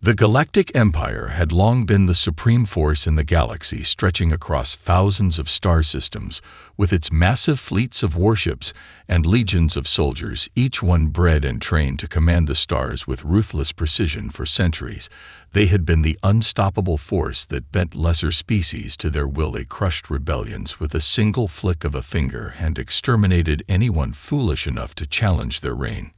The Galactic Empire had long been the supreme force in the galaxy, stretching across thousands of star systems, with its massive fleets of warships and legions of soldiers, each one bred and trained to command the stars with ruthless precision for centuries. They had been the unstoppable force that bent lesser species to their will. They crushed rebellions with a single flick of a finger and exterminated anyone foolish enough to challenge their reign.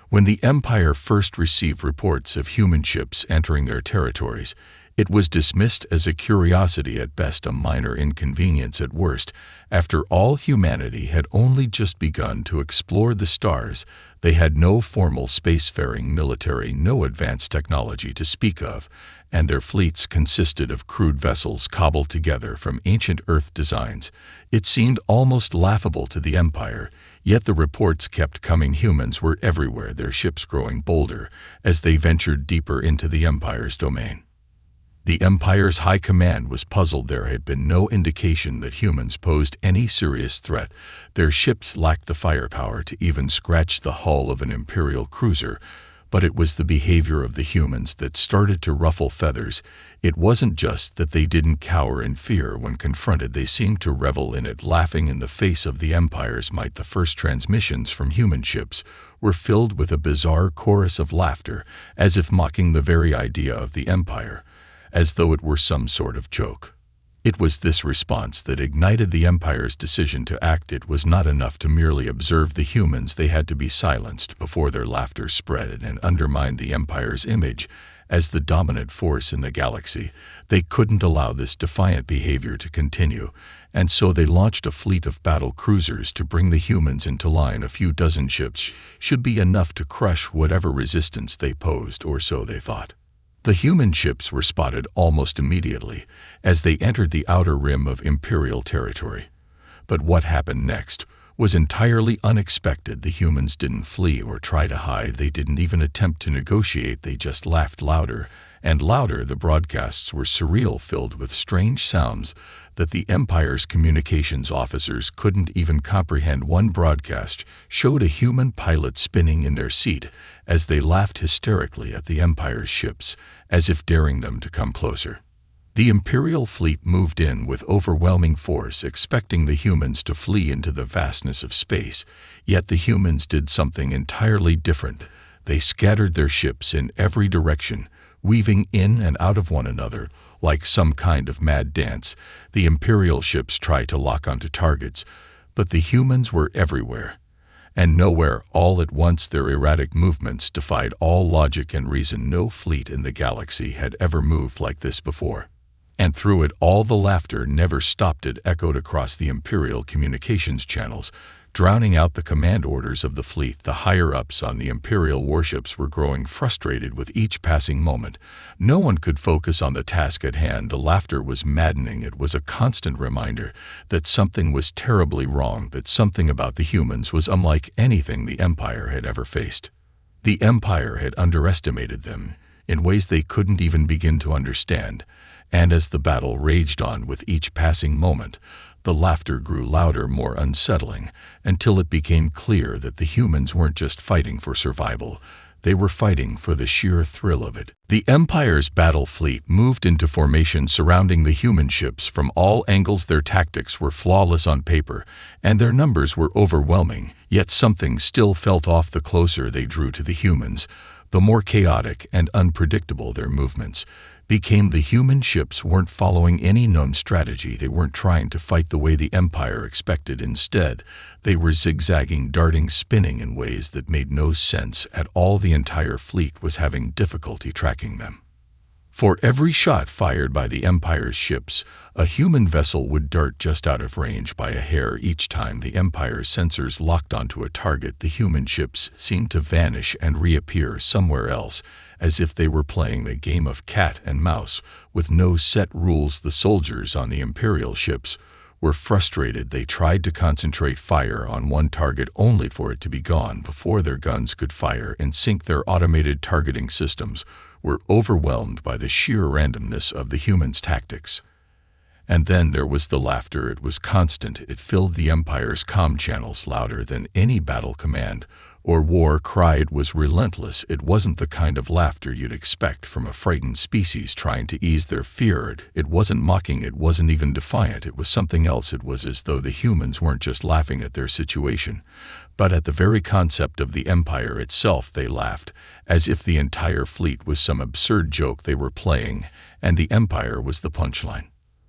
When the Empire first received reports of human ships entering their territories, it was dismissed as a curiosity at best, a minor inconvenience at worst. After all, humanity had only just begun to explore the stars. They had no formal spacefaring military, no advanced technology to speak of, and their fleets consisted of crude vessels cobbled together from ancient Earth designs. It seemed almost laughable to the Empire, yet the reports kept coming. Humans were everywhere, their ships growing bolder as they ventured deeper into the Empire's domain. The Empire's high command was puzzled. There had been no indication that humans posed any serious threat. Their ships lacked the firepower to even scratch the hull of an Imperial cruiser, but it was the behavior of the humans that started to ruffle feathers. It wasn't just that they didn't cower in fear when confronted, they seemed to revel in it, laughing in the face of the Empire's might. The first transmissions from human ships were filled with a bizarre chorus of laughter, as if mocking the very idea of the Empire, as though it were some sort of joke. It was this response that ignited the Empire's decision to act. It was not enough to merely observe the humans. They had to be silenced before their laughter spread and undermined the Empire's image as the dominant force in the galaxy. They couldn't allow this defiant behavior to continue, and so they launched a fleet of battle cruisers to bring the humans into line. A few dozen ships should be enough to crush whatever resistance they posed, or so they thought. The human ships were spotted almost immediately as they entered the outer rim of Imperial territory. But what happened next was entirely unexpected. The humans didn't flee or try to hide. They didn't even attempt to negotiate. They just laughed louder and louder. The broadcasts were surreal, filled with strange sounds that the Empire's communications officers couldn't even comprehend. One broadcast showed a human pilot spinning in their seat as they laughed hysterically at the Empire's ships, as if daring them to come closer. The Imperial fleet moved in with overwhelming force, expecting the humans to flee into the vastness of space. Yet the humans did something entirely different. They scattered their ships in every direction, weaving in and out of one another like some kind of mad dance. The Imperial ships tried to lock onto targets, but the humans were everywhere and nowhere all at once. Their erratic movements defied all logic and reason. No fleet in the galaxy had ever moved like this before. And through it all, the laughter never stopped. It echoed across the Imperial communications channels, drowning out the command orders of the fleet. The higher-ups on the Imperial warships were growing frustrated with each passing moment. No one could focus on the task at hand. The laughter was maddening. It was a constant reminder that something was terribly wrong, that something about the humans was unlike anything the Empire had ever faced. The Empire had underestimated them in ways they couldn't even begin to understand. And as the battle raged on, with each passing moment, the laughter grew louder, more unsettling, until it became clear that the humans weren't just fighting for survival. They were fighting for the sheer thrill of it. The Empire's battle fleet moved into formation surrounding the human ships from all angles. Their tactics were flawless on paper, and their numbers were overwhelming. Yet something still felt off. The closer they drew to the humans, the more chaotic and unpredictable their movements became. The human ships weren't following any known strategy. They weren't trying to fight the way the Empire expected. Instead, they were zigzagging, darting, spinning in ways that made no sense at all. The entire fleet was having difficulty tracking them. For every shot fired by the Empire's ships, a human vessel would dart just out of range by a hair. Each time the Empire's sensors locked onto a target, the human ships seemed to vanish and reappear somewhere else, as if they were playing the game of cat and mouse with no set rules. The soldiers on the Imperial ships were frustrated. They tried to concentrate fire on one target only for it to be gone before their guns could fire and sync. Their automated targeting systems were overwhelmed by the sheer randomness of the humans' tactics. And then there was the laughter. It was constant. It filled the Empire's comm channels, louder than any battle command or war cry. It was relentless. It wasn't the kind of laughter you'd expect from a frightened species trying to ease their fear. It wasn't mocking. It wasn't even defiant. It was something else. It was as though the humans weren't just laughing at their situation, but at the very concept of the Empire itself. They laughed, as if the entire fleet was some absurd joke they were playing, and the Empire was the punchline.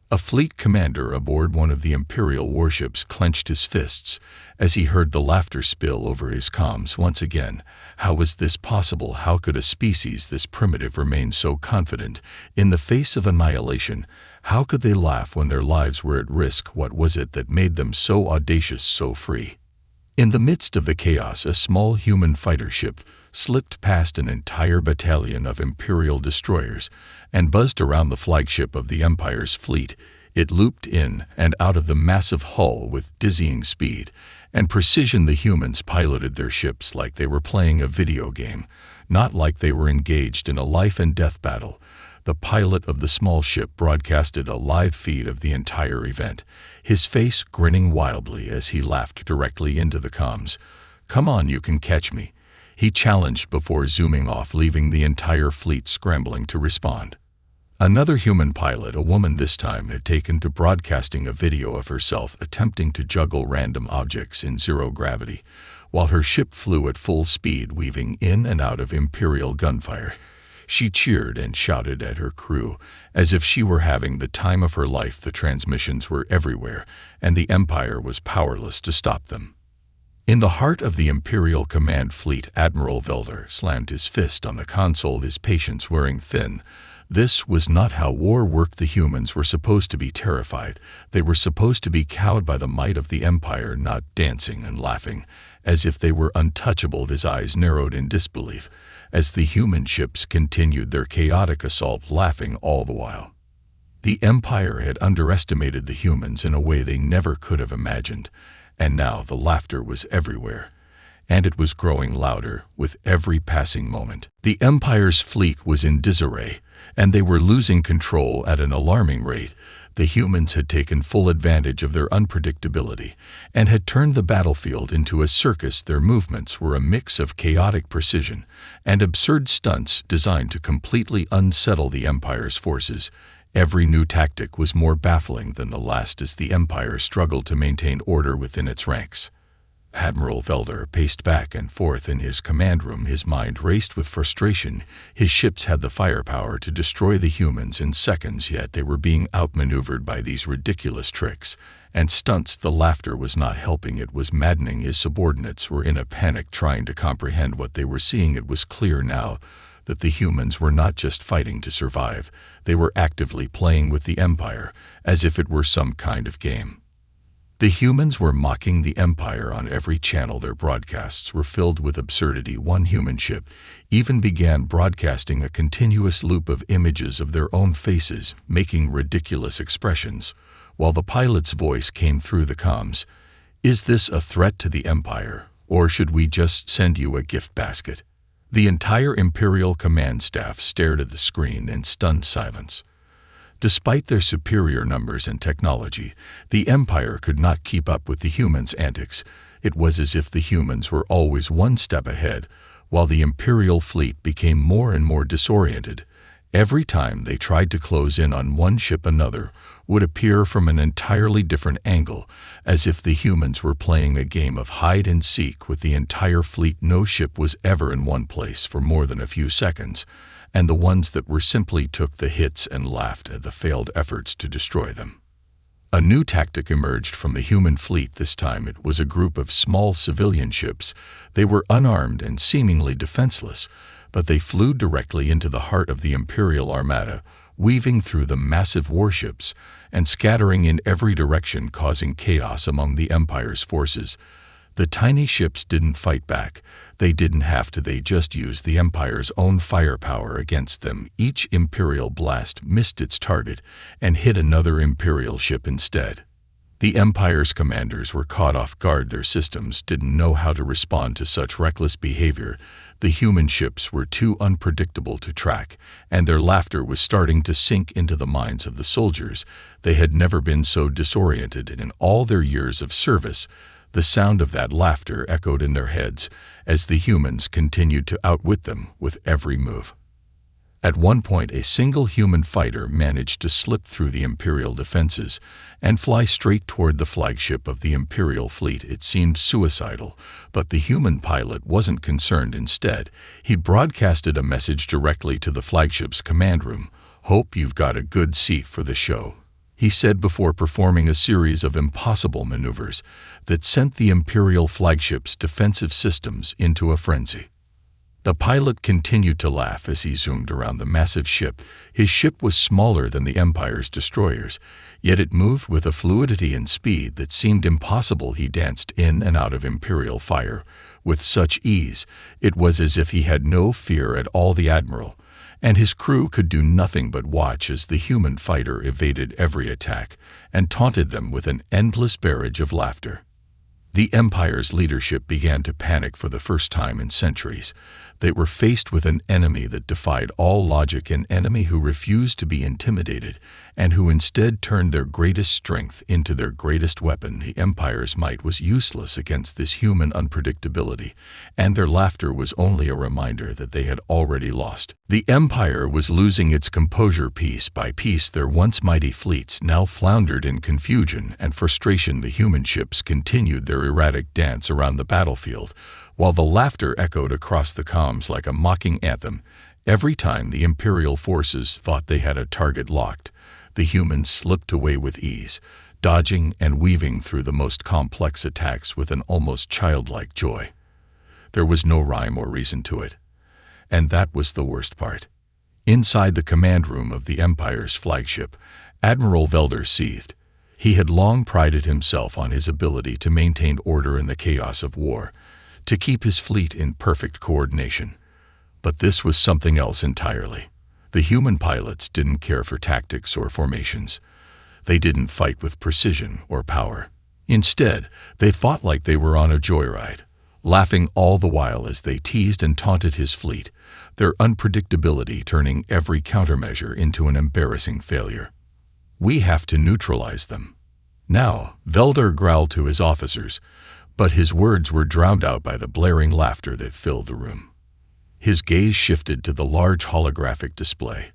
A fleet commander aboard one of the Imperial warships clenched his fists as he heard the laughter spill over his comms once again. How was this possible? How could a species this primitive remain so confident in the face of annihilation? How could they laugh when their lives were at risk? What was it that made them so audacious, so free? In the midst of the chaos, a small human fighter ship slipped past an entire battalion of Imperial destroyers and buzzed around the flagship of the Empire's fleet. It looped in and out of the massive hull with dizzying speed and precision. The humans piloted their ships like they were playing a video game, not like they were engaged in a life-and-death battle. The pilot of the small ship broadcasted a live feed of the entire event, his face grinning wildly as he laughed directly into the comms. "Come on, you can catch me," he challenged before zooming off, leaving the entire fleet scrambling to respond. Another human pilot, a woman this time, had taken to broadcasting a video of herself attempting to juggle random objects in zero gravity, while her ship flew at full speed, weaving in and out of Imperial gunfire. She cheered and shouted at her crew as if she were having the time of her life. The transmissions were everywhere, and the Empire was powerless to stop them. In the heart of the Imperial command fleet, Admiral Velder slammed his fist on the console, his patience wearing thin. This was not how war worked. The humans were supposed to be terrified. They were supposed to be cowed by the might of the Empire, not dancing and laughing as if they were untouchable. His eyes narrowed in disbelief as the human ships continued their chaotic assault, laughing all the while. The Empire had underestimated the humans in a way they never could have imagined, and now the laughter was everywhere, and it was growing louder with every passing moment. The Empire's fleet was in disarray, and they were losing control at an alarming rate. The humans had taken full advantage of their unpredictability and had turned the battlefield into a circus. Their movements were a mix of chaotic precision and absurd stunts designed to completely unsettle the Empire's forces. Every new tactic was more baffling than the last as the Empire struggled to maintain order within its ranks. Admiral Velder paced back and forth in his command room. His mind raced with frustration. His ships had the firepower to destroy the humans in seconds, yet they were being outmaneuvered by these ridiculous tricks and stunts. The laughter was not helping. It was maddening. His subordinates were in a panic, trying to comprehend what they were seeing. It was clear now that the humans were not just fighting to survive. They were actively playing with the Empire, as if it were some kind of game. The humans were mocking the Empire on every channel. Their broadcasts were filled with absurdity. One human ship even began broadcasting a continuous loop of images of their own faces, making ridiculous expressions, while the pilot's voice came through the comms. "Is this a threat to the Empire, or should we just send you a gift basket?" The entire Imperial command staff stared at the screen in stunned silence. Despite their superior numbers and technology, the Empire could not keep up with the humans' antics. It was as if the humans were always one step ahead, while the Imperial fleet became more and more disoriented. Every time they tried to close in on one ship, another would appear from an entirely different angle, as if the humans were playing a game of hide-and-seek with the entire fleet. No ship was ever in one place for more than a few seconds, and the ones that were simply took the hits and laughed at the failed efforts to destroy them. A new tactic emerged from the human fleet. This time it was a group of small civilian ships. They were unarmed and seemingly defenseless, but they flew directly into the heart of the Imperial Armada, weaving through the massive warships and scattering in every direction, causing chaos among the Empire's forces. The tiny ships didn't fight back. They didn't have to. They just used the Empire's own firepower against them. Each Imperial blast missed its target and hit another Imperial ship instead. The Empire's commanders were caught off guard. Their systems didn't know how to respond to such reckless behavior. The human ships were too unpredictable to track, and their laughter was starting to sink into the minds of the soldiers. They had never been so disoriented in all their years of service. The sound of that laughter echoed in their heads as the humans continued to outwit them with every move. At one point, a single human fighter managed to slip through the Imperial defenses and fly straight toward the flagship of the Imperial fleet. It seemed suicidal, but the human pilot wasn't concerned. Instead, he broadcasted a message directly to the flagship's command room. "Hope you've got a good seat for the show," he said before performing a series of impossible maneuvers that sent the Imperial flagship's defensive systems into a frenzy. The pilot continued to laugh as he zoomed around the massive ship. His ship was smaller than the Empire's destroyers, yet it moved with a fluidity and speed that seemed impossible. He danced in and out of Imperial fire with such ease, it was as if he had no fear at all. The Admiral and his crew could do nothing but watch as the human fighter evaded every attack and taunted them with an endless barrage of laughter. The Empire's leadership began to panic for the first time in centuries. They were faced with an enemy that defied all logic, an enemy who refused to be intimidated and who instead turned their greatest strength into their greatest weapon. The Empire's might was useless against this human unpredictability, and their laughter was only a reminder that they had already lost. The Empire was losing its composure piece by piece. Their once mighty fleets now floundered in confusion and frustration. The human ships continued their erratic dance around the battlefield, while the laughter echoed across the comms like a mocking anthem. Every time the Imperial forces thought they had a target locked, the humans slipped away with ease, dodging and weaving through the most complex attacks with an almost childlike joy. There was no rhyme or reason to it. And that was the worst part. Inside the command room of the Empire's flagship, Admiral Velder seethed. He had long prided himself on his ability to maintain order in the chaos of war, to keep his fleet in perfect coordination. But this was something else entirely. The human pilots didn't care for tactics or formations. They didn't fight with precision or power. Instead, they fought like they were on a joyride, laughing all the while as they teased and taunted his fleet, their unpredictability turning every countermeasure into an embarrassing failure. "We have to neutralize them now," Velder growled to his officers, but his words were drowned out by the blaring laughter that filled the room. His gaze shifted to the large holographic display,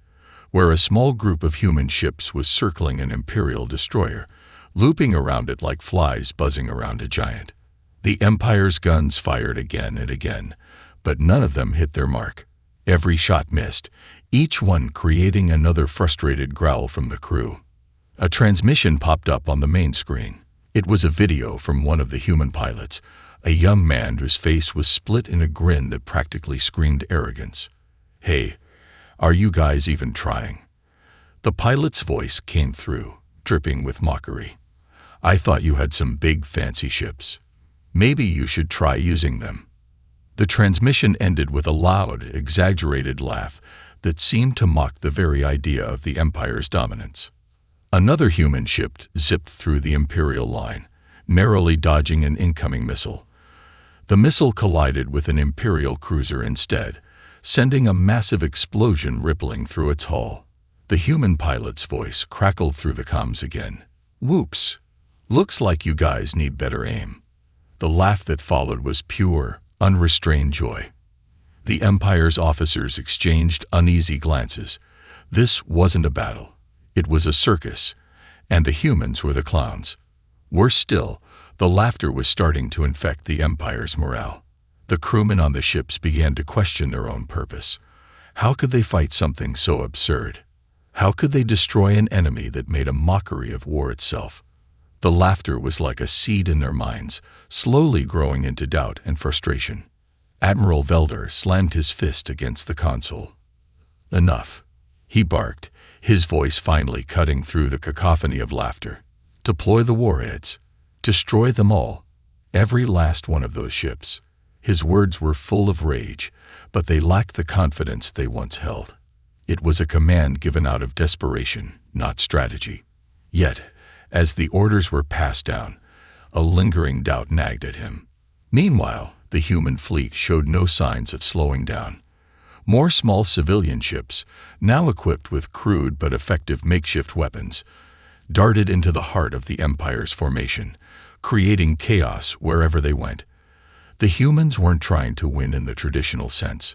where a small group of human ships was circling an Imperial destroyer, looping around it like flies buzzing around a giant. The Empire's guns fired again and again, but none of them hit their mark. Every shot missed, each one creating another frustrated growl from the crew. A transmission popped up on the main screen. It was a video from one of the human pilots, a young man whose face was split in a grin that practically screamed arrogance. "Hey, are you guys even trying?" The pilot's voice came through, dripping with mockery. "I thought you had some big fancy ships. Maybe you should try using them." The transmission ended with a loud, exaggerated laugh that seemed to mock the very idea of the Empire's dominance. Another human ship zipped through the Imperial line, narrowly dodging an incoming missile. The missile collided with an Imperial cruiser instead, sending a massive explosion rippling through its hull. The human pilot's voice crackled through the comms again. "Whoops! Looks like you guys need better aim." The laugh that followed was pure, unrestrained joy. The Empire's officers exchanged uneasy glances. This wasn't a battle. It was a circus, and the humans were the clowns. Worse still, the laughter was starting to infect the Empire's morale. The crewmen on the ships began to question their own purpose. How could they fight something so absurd? How could they destroy an enemy that made a mockery of war itself? The laughter was like a seed in their minds, slowly growing into doubt and frustration. Admiral Velder slammed his fist against the console. "Enough," he barked, his voice finally cutting through the cacophony of laughter. "Deploy the warheads. Destroy them all. Every last one of those ships." His words were full of rage, but they lacked the confidence they once held. It was a command given out of desperation, not strategy. Yet, as the orders were passed down, a lingering doubt nagged at him. Meanwhile, the human fleet showed no signs of slowing down. More small civilian ships, now equipped with crude but effective makeshift weapons, darted into the heart of the Empire's formation, creating chaos wherever they went. The humans weren't trying to win in the traditional sense.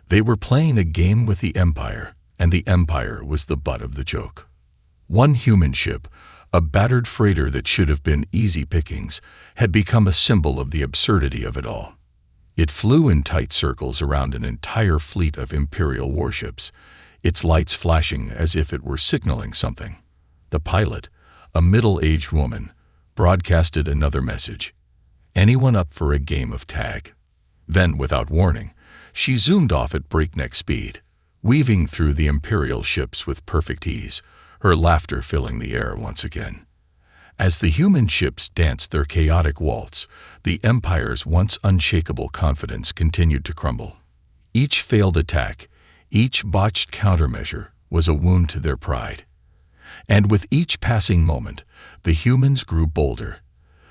They were playing a game with the Empire, and the Empire was the butt of the joke. One human ship, a battered freighter that should have been easy pickings, had become a symbol of the absurdity of it all. It flew in tight circles around an entire fleet of Imperial warships, its lights flashing as if it were signaling something. The pilot, a middle-aged woman, broadcasted another message. Anyone up for a game of tag? Then, without warning, she zoomed off at breakneck speed, weaving through the Imperial ships with perfect ease, her laughter filling the air once again. As the human ships danced their chaotic waltz, the Empire's once unshakable confidence continued to crumble. Each failed attack, each botched countermeasure was a wound to their pride. And with each passing moment, the humans grew bolder,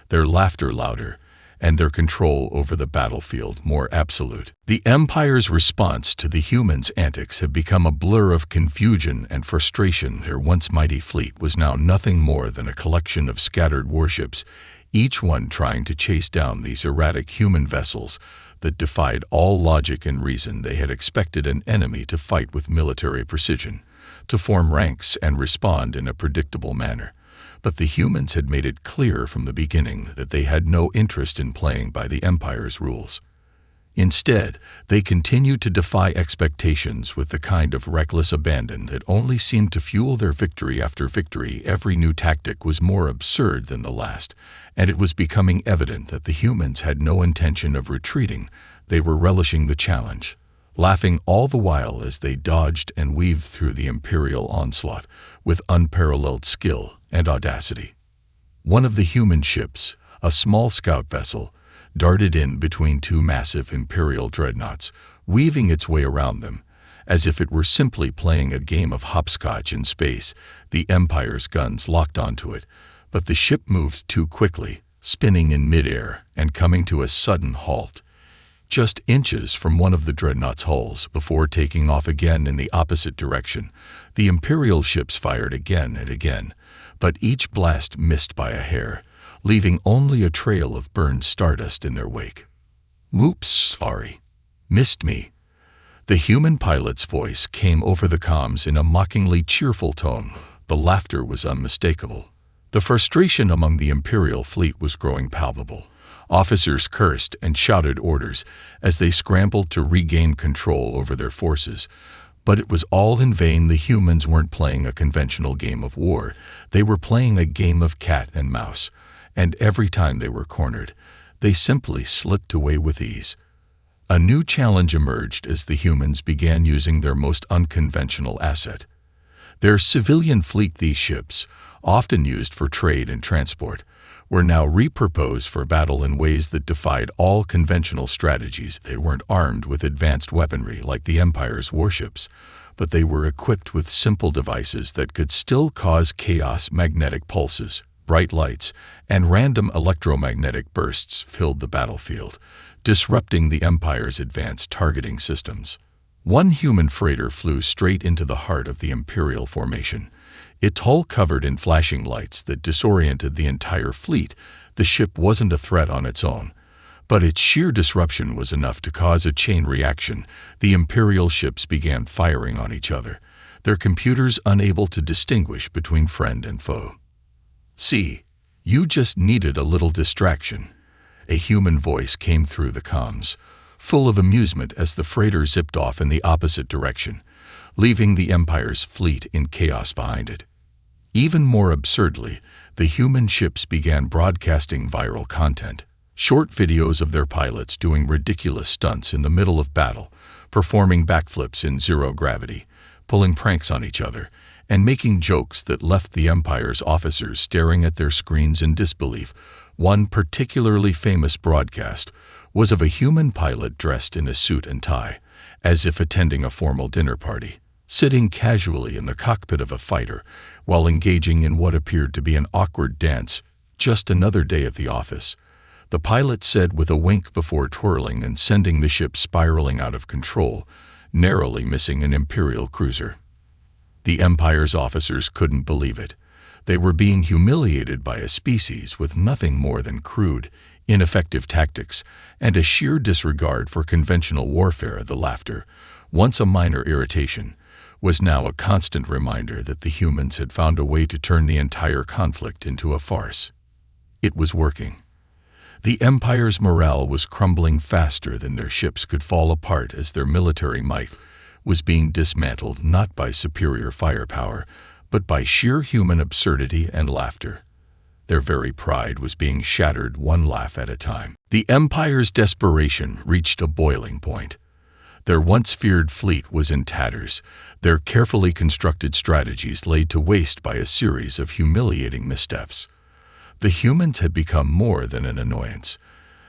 their laughter louder, and their control over the battlefield more absolute. The Empire's response to the humans' antics had become a blur of confusion and frustration. Their once mighty fleet was now nothing more than a collection of scattered warships, each one trying to chase down these erratic human vessels that defied all logic and reason. They had expected an enemy to fight with military precision, to form ranks and respond in a predictable manner. But the humans had made it clear from the beginning that they had no interest in playing by the Empire's rules. Instead, they continued to defy expectations with the kind of reckless abandon that only seemed to fuel their victory after victory. Every new tactic was more absurd than the last, and it was becoming evident that the humans had no intention of retreating. They were relishing the challenge, laughing all the while as they dodged and weaved through the Imperial onslaught with unparalleled skill and audacity. One of the human ships, a small scout vessel, darted in between two massive Imperial dreadnoughts, weaving its way around them, as if it were simply playing a game of hopscotch in space. The Empire's guns locked onto it, but the ship moved too quickly, spinning in midair and coming to a sudden halt, just inches from one of the dreadnought's hulls before taking off again in the opposite direction. The Imperial ships fired again and again, but each blast missed by a hair, leaving only a trail of burned stardust in their wake. "Whoops, sorry. Missed me." The human pilot's voice came over the comms in a mockingly cheerful tone. The laughter was unmistakable. The frustration among the Imperial fleet was growing palpable. Officers cursed and shouted orders as they scrambled to regain control over their forces. But it was all in vain. The humans weren't playing a conventional game of war. They were playing a game of cat and mouse, and every time they were cornered, they simply slipped away with ease. A new challenge emerged as the humans began using their most unconventional asset. Their civilian fleet, these ships, often used for trade and transport, were now repurposed for battle in ways that defied all conventional strategies. They weren't armed with advanced weaponry like the Empire's warships, but they were equipped with simple devices that could still cause chaos. Magnetic pulses, bright lights, and random electromagnetic bursts filled the battlefield, disrupting the Empire's advanced targeting systems. One human freighter flew straight into the heart of the Imperial formation, its hull covered in flashing lights that disoriented the entire fleet. The ship wasn't a threat on its own, but its sheer disruption was enough to cause a chain reaction. The Imperial ships began firing on each other, their computers unable to distinguish between friend and foe. "See, you just needed a little distraction." A human voice came through the comms, full of amusement as the freighter zipped off in the opposite direction, leaving the Empire's fleet in chaos behind it. Even more absurdly, the human ships began broadcasting viral content, short videos of their pilots doing ridiculous stunts in the middle of battle, performing backflips in zero gravity, pulling pranks on each other, and making jokes that left the Empire's officers staring at their screens in disbelief. One particularly famous broadcast was of a human pilot dressed in a suit and tie, as if attending a formal dinner party, sitting casually in the cockpit of a fighter while engaging in what appeared to be an awkward dance. "Just another day at the office," the pilot said with a wink before twirling and sending the ship spiraling out of control, narrowly missing an Imperial cruiser. The Empire's officers couldn't believe it. They were being humiliated by a species with nothing more than crude, ineffective tactics and a sheer disregard for conventional warfare. The laughter, once a minor irritation, was now a constant reminder that the humans had found a way to turn the entire conflict into a farce. It was working. The Empire's morale was crumbling faster than their ships could fall apart as their military might was being dismantled not by superior firepower, but by sheer human absurdity and laughter. Their very pride was being shattered one laugh at a time. The Empire's desperation reached a boiling point. Their once feared fleet was in tatters, their carefully constructed strategies laid to waste by a series of humiliating missteps. The humans had become more than an annoyance.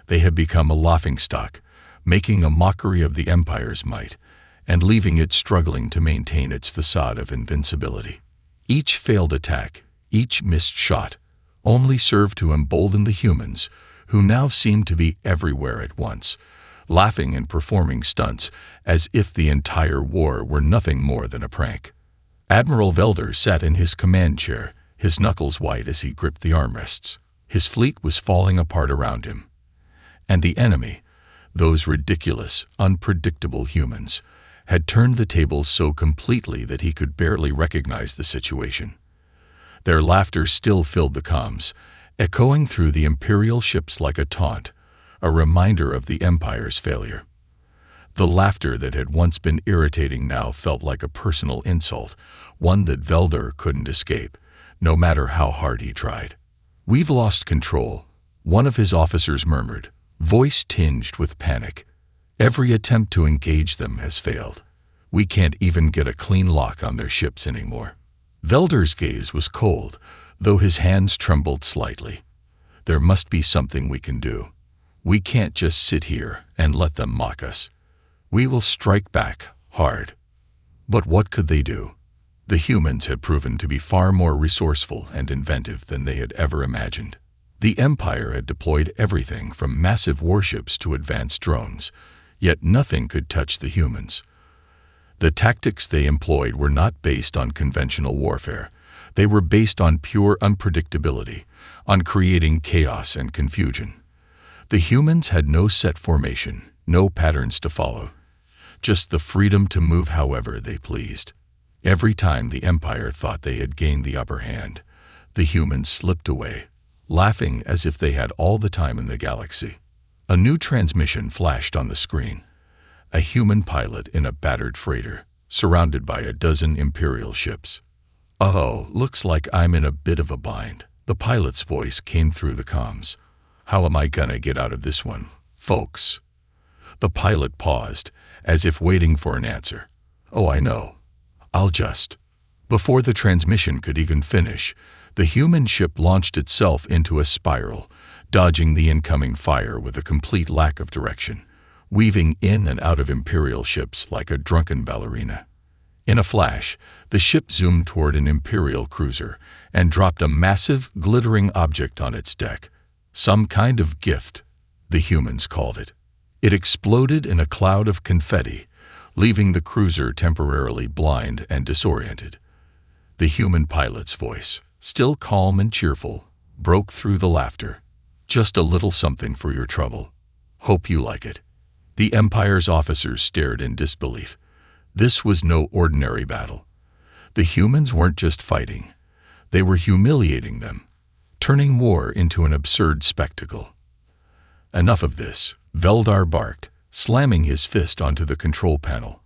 They had become a laughingstock, making a mockery of the Empire's might, and leaving it struggling to maintain its facade of invincibility. Each failed attack, each missed shot, only served to embolden the humans, who now seemed to be everywhere at once, laughing and performing stunts as if the entire war were nothing more than a prank. Admiral Velder sat in his command chair, his knuckles white as he gripped the armrests. His fleet was falling apart around him. And the enemy, those ridiculous, unpredictable humans, had turned the tables so completely that he could barely recognize the situation. Their laughter still filled the comms, echoing through the Imperial ships like a taunt, a reminder of the Empire's failure. The laughter that had once been irritating now felt like a personal insult, one that Velder couldn't escape, no matter how hard he tried. "We've lost control," one of his officers murmured, voice tinged with panic. "Every attempt to engage them has failed. We can't even get a clean lock on their ships anymore." Velder's gaze was cold, though his hands trembled slightly. "There must be something we can do. We can't just sit here and let them mock us. We will strike back, hard." But what could they do? The humans had proven to be far more resourceful and inventive than they had ever imagined. The Empire had deployed everything from massive warships to advanced drones, yet nothing could touch the humans. The tactics they employed were not based on conventional warfare. They were based on pure unpredictability, on creating chaos and confusion. The humans had no set formation, no patterns to follow, just the freedom to move however they pleased. Every time the Empire thought they had gained the upper hand, the humans slipped away, laughing as if they had all the time in the galaxy. A new transmission flashed on the screen. A human pilot in a battered freighter, surrounded by a dozen Imperial ships. "Oh, looks like I'm in a bit of a bind." The pilot's voice came through the comms. "How am I gonna get out of this one, folks?" The pilot paused, as if waiting for an answer. "Oh, I know. I'll just..." Before the transmission could even finish, the human ship launched itself into a spiral, dodging the incoming fire with a complete lack of direction, weaving in and out of Imperial ships like a drunken ballerina. In a flash, the ship zoomed toward an Imperial cruiser and dropped a massive, glittering object on its deck. Some kind of gift, the humans called it. It exploded in a cloud of confetti, leaving the cruiser temporarily blind and disoriented. The human pilot's voice, still calm and cheerful, broke through the laughter. "Just a little something for your trouble. Hope you like it." The Empire's officers stared in disbelief. This was no ordinary battle. The humans weren't just fighting. They were humiliating them, turning war into an absurd spectacle. "Enough of this," Velder barked, slamming his fist onto the control panel.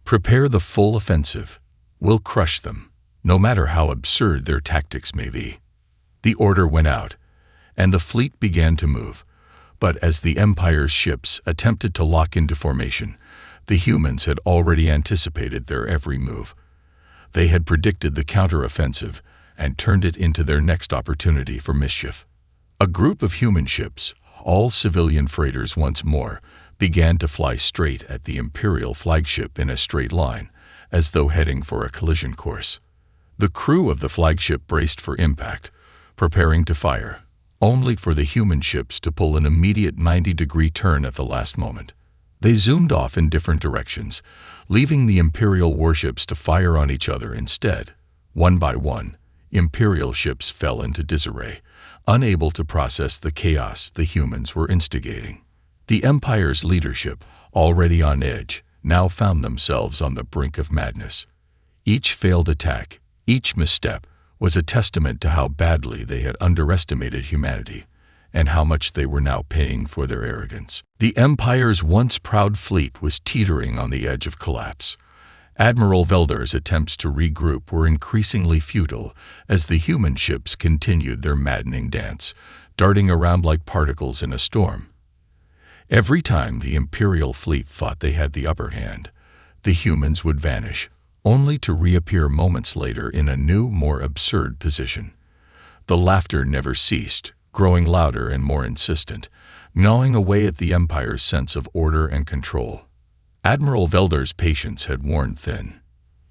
"Prepare the full offensive. We'll crush them, no matter how absurd their tactics may be." The order went out, and the fleet began to move. But as the Empire's ships attempted to lock into formation, the humans had already anticipated their every move. They had predicted the counteroffensive and turned it into their next opportunity for mischief. A group of human ships, all civilian freighters once more, began to fly straight at the Imperial flagship in a straight line, as though heading for a collision course. The crew of the flagship braced for impact, preparing to fire, only for the human ships to pull an immediate 90-degree turn at the last moment. They zoomed off in different directions, leaving the Imperial warships to fire on each other instead. One by one, Imperial ships fell into disarray, unable to process the chaos the humans were instigating. The Empire's leadership, already on edge, now found themselves on the brink of madness. Each failed attack, each misstep, was a testament to how badly they had underestimated humanity, and how much they were now paying for their arrogance. The Empire's once proud fleet was teetering on the edge of collapse. Admiral Veldar's attempts to regroup were increasingly futile as the human ships continued their maddening dance, darting around like particles in a storm. Every time the Imperial fleet thought they had the upper hand, the humans would vanish, only to reappear moments later in a new, more absurd position. The laughter never ceased, growing louder and more insistent, gnawing away at the Empire's sense of order and control. Admiral Veldar's patience had worn thin.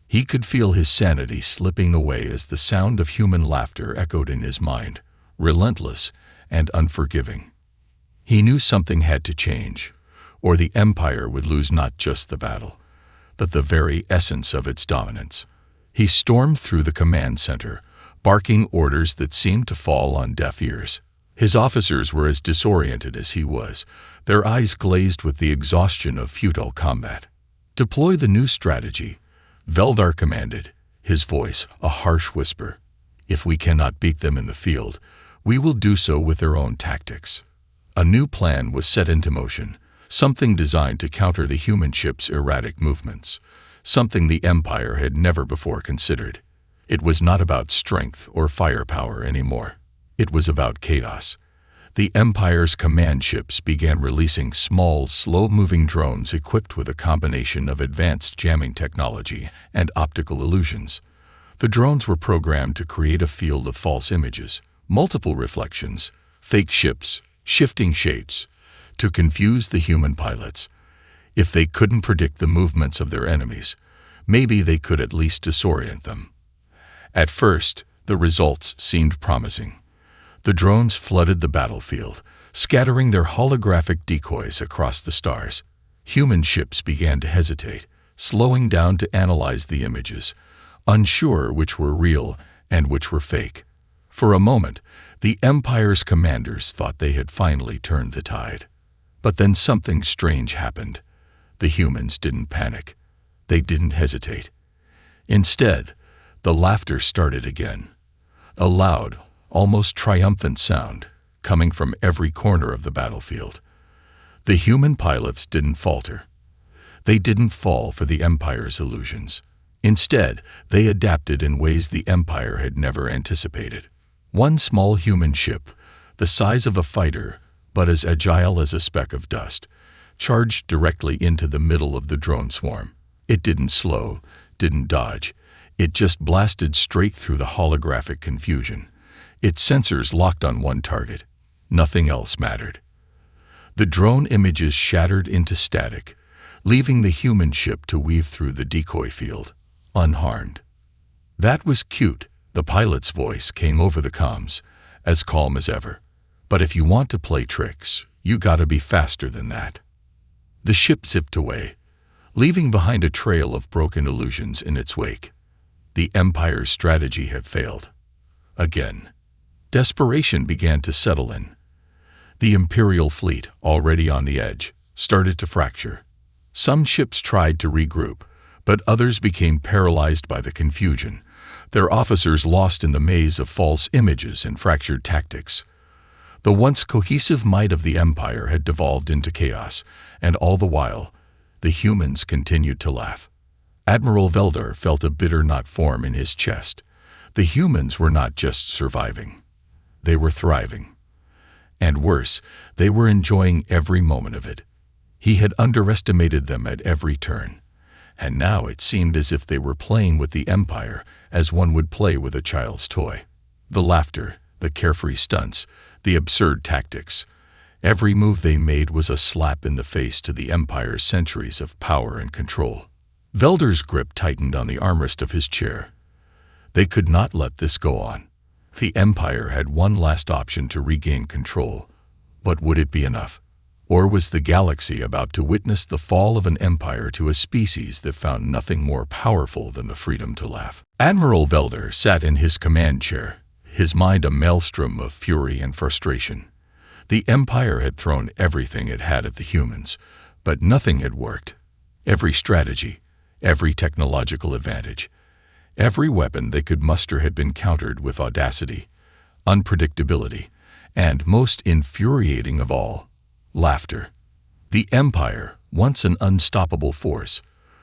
He could feel his sanity slipping away as the sound of human laughter echoed in his mind, relentless and unforgiving. He knew something had to change, or the Empire would lose not just the battle, but the very essence of its dominance. He stormed through the command center, barking orders that seemed to fall on deaf ears. His officers were as disoriented as he was, their eyes glazed with the exhaustion of futile combat. "Deploy the new strategy," Veldar commanded, his voice a harsh whisper. "If we cannot beat them in the field, we will do so with their own tactics." A new plan was set into motion, something designed to counter the human ship's erratic movements, something the Empire had never before considered. It was not about strength or firepower anymore. It was about chaos. The Empire's command ships began releasing small, slow-moving drones equipped with a combination of advanced jamming technology and optical illusions. The drones were programmed to create a field of false images, multiple reflections, fake ships, shifting shapes, to confuse the human pilots. If they couldn't predict the movements of their enemies, maybe they could at least disorient them. At first, the results seemed promising. The drones flooded the battlefield, scattering their holographic decoys across the stars. Human ships began to hesitate, slowing down to analyze the images, unsure which were real and which were fake. For a moment, the Empire's commanders thought they had finally turned the tide. But then something strange happened. The humans didn't panic. They didn't hesitate. Instead, the laughter started again. A loud, almost triumphant sound coming from every corner of the battlefield. The human pilots didn't falter. They didn't fall for the Empire's illusions. Instead, they adapted in ways the Empire had never anticipated. One small human ship, the size of a fighter, but as agile as a speck of dust, charged directly into the middle of the drone swarm. It didn't slow, didn't dodge. It just blasted straight through the holographic confusion. Its sensors locked on one target. Nothing else mattered. The drone images shattered into static, leaving the human ship to weave through the decoy field, unharmed. "That was cute," the pilot's voice came over the comms, as calm as ever. "But if you want to play tricks, you gotta be faster than that." The ship zipped away, leaving behind a trail of broken illusions in its wake. The Empire's strategy had failed. Again. Desperation began to settle in. The Imperial fleet, already on the edge, started to fracture. Some ships tried to regroup, but others became paralyzed by the confusion, their officers lost in the maze of false images and fractured tactics. The once cohesive might of the Empire had devolved into chaos, and all the while, the humans continued to laugh. Admiral Veldar felt a bitter knot form in his chest. The humans were not just surviving. They were thriving. And worse, they were enjoying every moment of it. He had underestimated them at every turn, and now it seemed as if they were playing with the Empire as one would play with a child's toy. The laughter, the carefree stunts, the absurd tactics. Every move they made was a slap in the face to the Empire's centuries of power and control. Veldar's grip tightened on the armrest of his chair. They could not let this go on. The Empire had one last option to regain control. But would it be enough? Or was the galaxy about to witness the fall of an empire to a species that found nothing more powerful than the freedom to laugh? Admiral Velder sat in his command chair, his mind a maelstrom of fury and frustration. The Empire had thrown everything it had at the humans, but nothing had worked. Every strategy, every technological advantage, every weapon they could muster had been countered with audacity, unpredictability, and, most infuriating of all, laughter. The Empire, once an unstoppable force,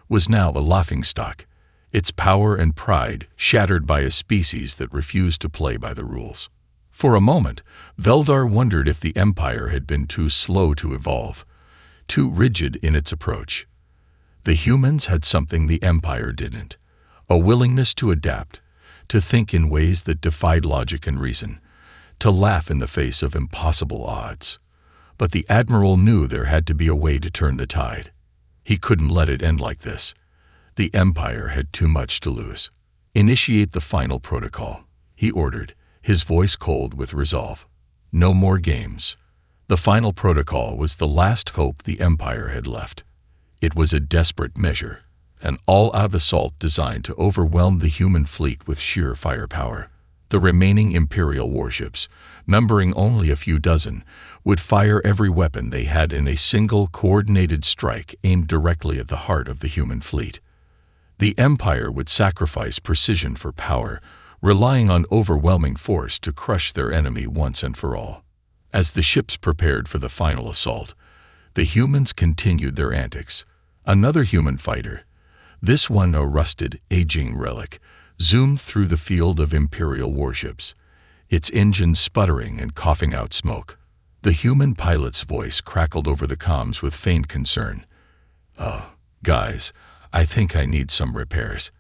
was now a laughingstock, its power and pride shattered by a species that refused to play by the rules. For a moment, Veldar wondered if the Empire had been too slow to evolve, too rigid in its approach. The humans had something the Empire didn't: a willingness to adapt, to think in ways that defied logic and reason, to laugh in the face of impossible odds. But the Admiral knew there had to be a way to turn the tide. He couldn't let it end like this. The Empire had too much to lose. "Initiate the final protocol," he ordered, his voice cold with resolve. No more games. The final protocol was the last hope the Empire had left. It was a desperate measure, an all-out assault designed to overwhelm the human fleet with sheer firepower. The remaining Imperial warships, numbering only a few dozen, would fire every weapon they had in a single coordinated strike aimed directly at the heart of the human fleet. The Empire would sacrifice precision for power, relying on overwhelming force to crush their enemy once and for all. As the ships prepared for the final assault, the humans continued their antics. Another human fighter, this one a rusted, aging relic, zoomed through the field of Imperial warships, its engine sputtering and coughing out smoke. The human pilot's voice crackled over the comms with faint concern. "Oh, guys, I think I need some repairs.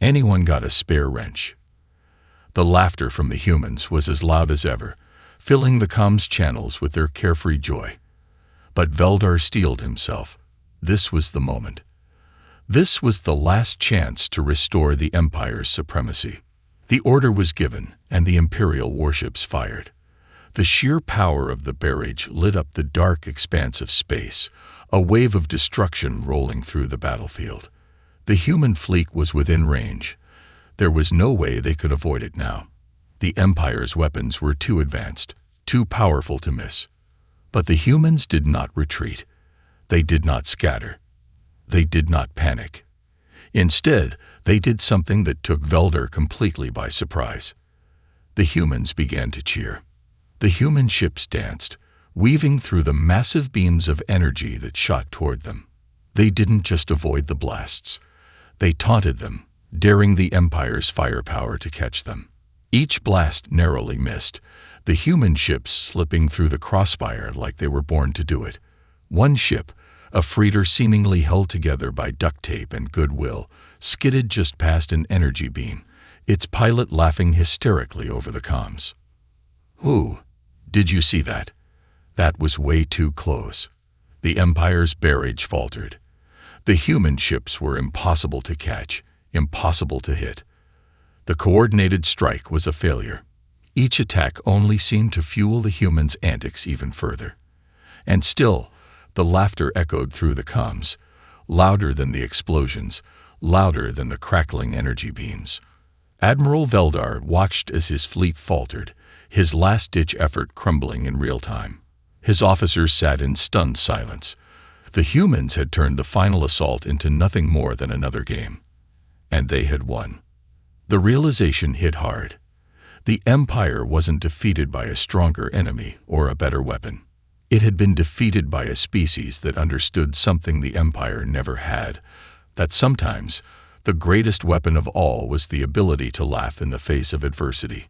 Anyone got a spare wrench?" The laughter from the humans was as loud as ever, filling the comms channels with their carefree joy. But Veldar steeled himself. This was the moment. This was the last chance to restore the Empire's supremacy. The order was given, and the Imperial warships fired. The sheer power of the barrage lit up the dark expanse of space, a wave of destruction rolling through the battlefield. The human fleet was within range. There was no way they could avoid it now. The Empire's weapons were too advanced, too powerful to miss. But the humans did not retreat. They did not scatter. They did not panic. Instead, they did something that took Veldar completely by surprise. The humans began to cheer. The human ships danced, weaving through the massive beams of energy that shot toward them. They didn't just avoid the blasts. They taunted them, daring the Empire's firepower to catch them. Each blast narrowly missed, the human ships slipping through the crossfire like they were born to do it. One ship, a freighter seemingly held together by duct tape and goodwill, skidded just past an energy beam, its pilot laughing hysterically over the comms. "Ooh, did you see that? That was way too close." The Empire's barrage faltered. The human ships were impossible to catch, impossible to hit. The coordinated strike was a failure. Each attack only seemed to fuel the humans' antics even further. And still, the laughter echoed through the comms, louder than the explosions, louder than the crackling energy beams. Admiral Veldar watched as his fleet faltered, his last-ditch effort crumbling in real time. His officers sat in stunned silence. The humans had turned the final assault into nothing more than another game. And they had won. The realization hit hard. The Empire wasn't defeated by a stronger enemy or a better weapon. It had been defeated by a species that understood something the Empire never had, that sometimes the greatest weapon of all was the ability to laugh in the face of adversity.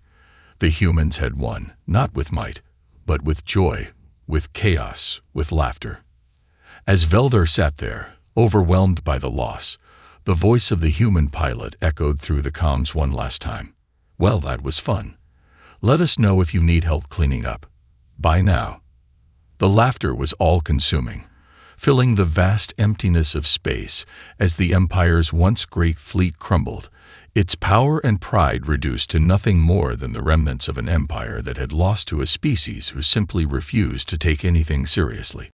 The humans had won, not with might, but with joy, with chaos, with laughter. As Veldar sat there, overwhelmed by the loss, the voice of the human pilot echoed through the comms one last time. "Well, that was fun. Let us know if you need help cleaning up. Bye now." The laughter was all-consuming, filling the vast emptiness of space as the Empire's once great fleet crumbled, its power and pride reduced to nothing more than the remnants of an empire that had lost to a species who simply refused to take anything seriously.